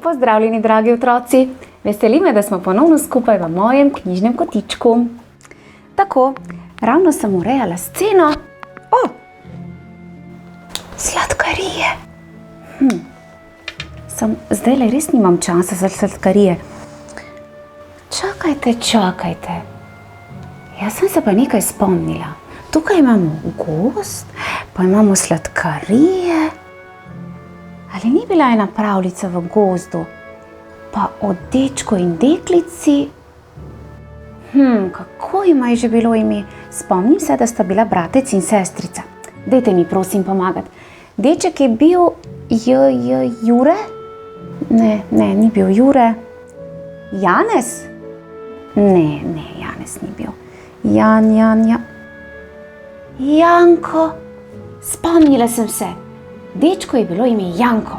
Pozdravljeni, dragi otroci! Veseli me, da smo ponovno skupaj v mojem knjižnem kotičku. Tako, ravno sem urejala sceno. Sladkarije! Zdajle res nimam časa za sladkarije. Čakajte. Jaz sem se pa nekaj spomnila. Tukaj imamo gozd, pa imamo sladkarije. Ali ni bila ena pravljica v gozdu? Pa o dečku in deklici? Kako jima je že bilo ime? Spomnim se, da sta bila bratec in sestrica. Dajte mi prosim pomagati. Deček je bil Jure? Ne, ni bil Jure. Janez? Ne, Janez ni bil. Janko. Spomnila sem se. Dečku je bilo ime Janko.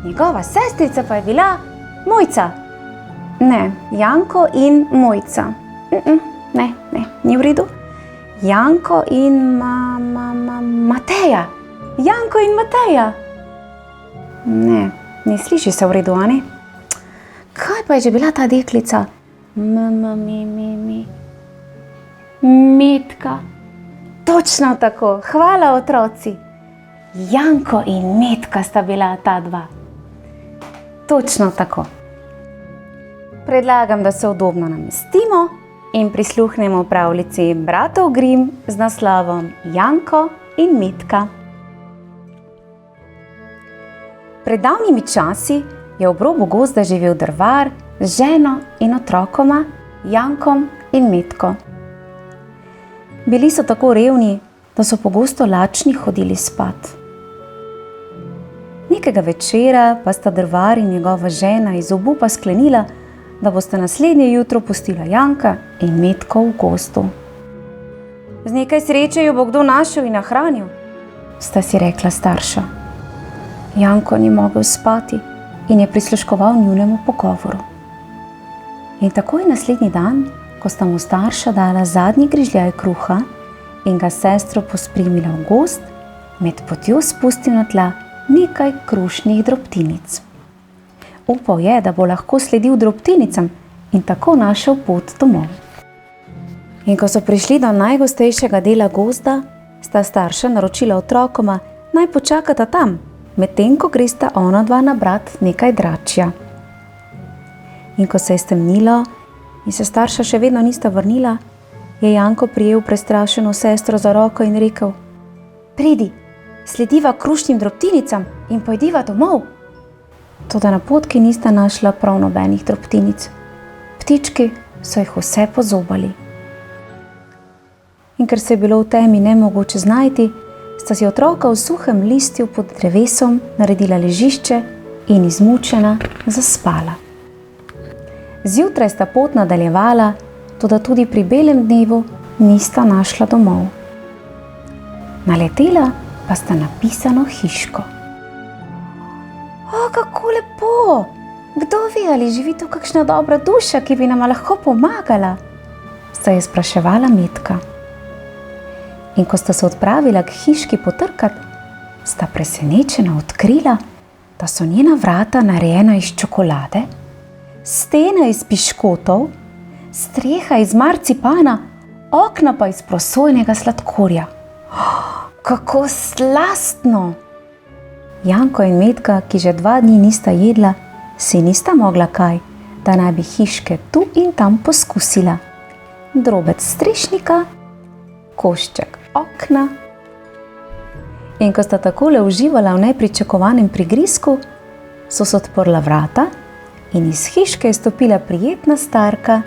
Njegova sestrica pa je bila Mojca. Ne, Janko in Mojca. Ne, ni v redu. Janko in Mateja. Janko in Mateja. Ne sliši se v redu, a ne? Kaj pa je že bila ta deklica? Metka. Točno tako, hvala otroci. Janko in Metka sta bila ta dva. Točno tako. Predlagam, da se udobno namestimo in prisluhnemo pravljici bratov Grimm z naslovom Janko in Metka. Pred davnimi časi je ob robu gozda živel drvar z ženo in otrokoma Jankom in Metko. Bili so tako revni, da so pogosto lačni hodili spat. Nekega večera pa sta drvar in njegova žena iz obupa sklenila, da bosta naslednje jutro pustila Janka in Metko v gozdu. Z nekaj sreče jo bo kdo našel in nahranil, sta si rekla starša. Janko ni mogel spati in je prisluškoval njunemu pogovoru. In takoj naslednji dan, ko sta mu starša dala zadnji grižljaj kruha in ga sestro pospremila v gozd, med potjo spustil na tla nekaj krušnih drobtinic. Upal je, da bo lahko sledil drobtinicam in tako našel pot domov. In ko so prišli do najgostejšega dela gozda, sta starša naročila otrokoma, naj počakata tam, medtem ko gresta onadva nabrat nekaj dračja. In ko se je stemnilo in se starša še vedno nista vrnila, je Janko prijel prestrašeno sestro za roko in rekel: Pridi, slediva krušnim drobtinicam in pojdiva domov. Toda na potki nista našla prav nobenih drobtinic. Ptički so jih vse pozobali. In ker se je bilo v temi nemogoče znajti, sta si otroka v suhem listju pod drevesom naredila ležišče in izmučena zaspala. Zjutraj sta pot nadaljevala, toda tudi pri belem dnevu nista našla domov. Naletela pa sta na pisano hiško. Kako lepo! Kdo ve, ali živi tu kakšna dobra duša, ki bi nama lahko pomagala? Sta je spraševala Metka. In ko sta se odpravila k hiški potrkat, sta presenečena odkrila, da so njena vrata narejena iz čokolade, stene iz piškotov, streha iz marcipana, okna pa iz prosojnega sladkorja. Kako slastno! Janko in Metka, ki že 2 dni nista jedla, si nista mogla kaj, da naj bi hiške tu in tam poskusila. Drobec strešnika, košček okna. In ko sta takole uživala v nepričakovanem prigrizku, so se odprla vrata in iz hiške je stopila prijetna starka,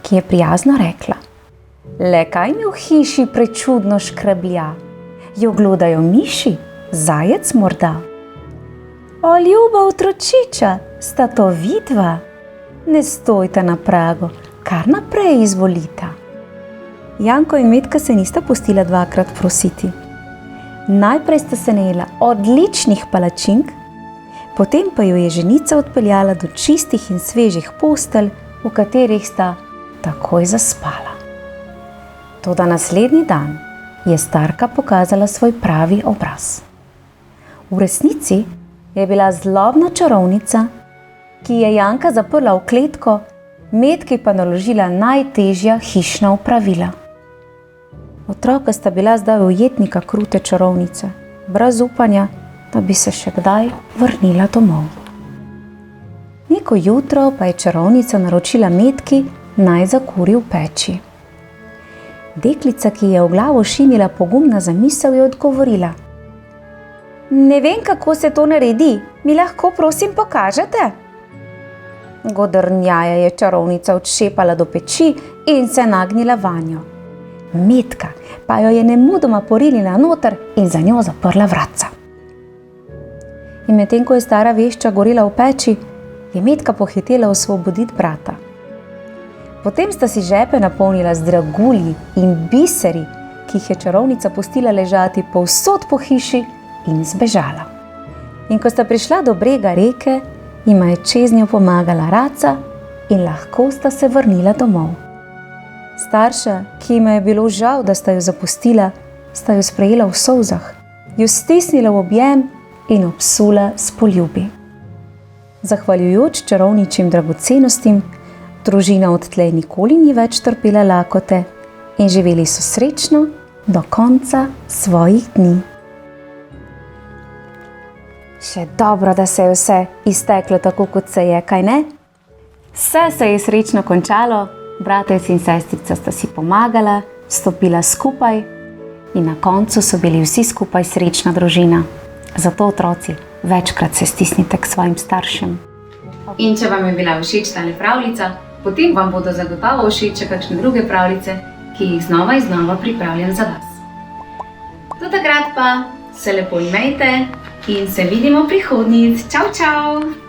ki je prijazno rekla: Le kaj mi v hiši prečudno škreblja? Jo gludajo miši, zajec morda? O, ljuba otročiča, sta to vidva? Ne stojte na pragu, kar naprej izvolita. Janko in Metka se nista pustila 2-krat prositi. Najprej sta se najela odličnih palačink, potem pa jo je ženica odpeljala do čistih in svežih postelj, v katerih sta takoj zaspala. Toda naslednji dan je starka pokazala svoj pravi obraz. V resnici je bila zlobna čarovnica, ki je Janka zaprla v kletko, Metki pa naložila najtežja hišna opravila. Otroka sta bila zdaj ujetnika krute čarovnice, brez upanja, da bi se še kdaj vrnila domov. Neko jutro pa je čarovnica naročila Metki, naj zakuri v peči. Deklica, ki je v glavo šinila pogumna zamisel, je odgovorila: Ne vem, kako se to naredi, mi lahko prosim pokažete? Godrnjaje je čarovnica odšepala do peči in se nagnila vanjo. Metka pa jo je nemudoma porinila noter in za njo zaprla vratca. In medtem ko je stara vešča gorela v peči, je Metka pohitela osvoboditi brata. Potem sta si žepe napolnila z dragulji in biseri, ki jih je čarovnica pustila ležati povsod po hiši, in zbežala. In ko sta prišla do brega reke, jima je čeznjo pomagala raca in lahko sta se vrnila domov. Starša, ki jima je bilo žal, da sta jo zapustila, sta jo sprejela v solzah, jo stisnila v objem in obsula s poljubi. Zahvaljujoč čarovničjim dragocenostim, družina odtlej nikoli ni več trpela lakote in živeli so srečno do konca svojih dni. Še dobro, da se je vse izteklo tako, kot se je, kaj ne? Vse se je srečno končalo, bratec in sestrica sta si pomagala, stopila skupaj in na koncu so bili vsi skupaj srečna družina. Zato, otroci, večkrat se stisnite k svojim staršem. In če vam je bila všeč tale pravljica, potem vam bodo zagotovo všeč še kakšne druge pravljice, ki jih znova in znova pripravljam za vas. Do takrat pa se lepo imejte in se vidimo prihodnjič. Čau, čau!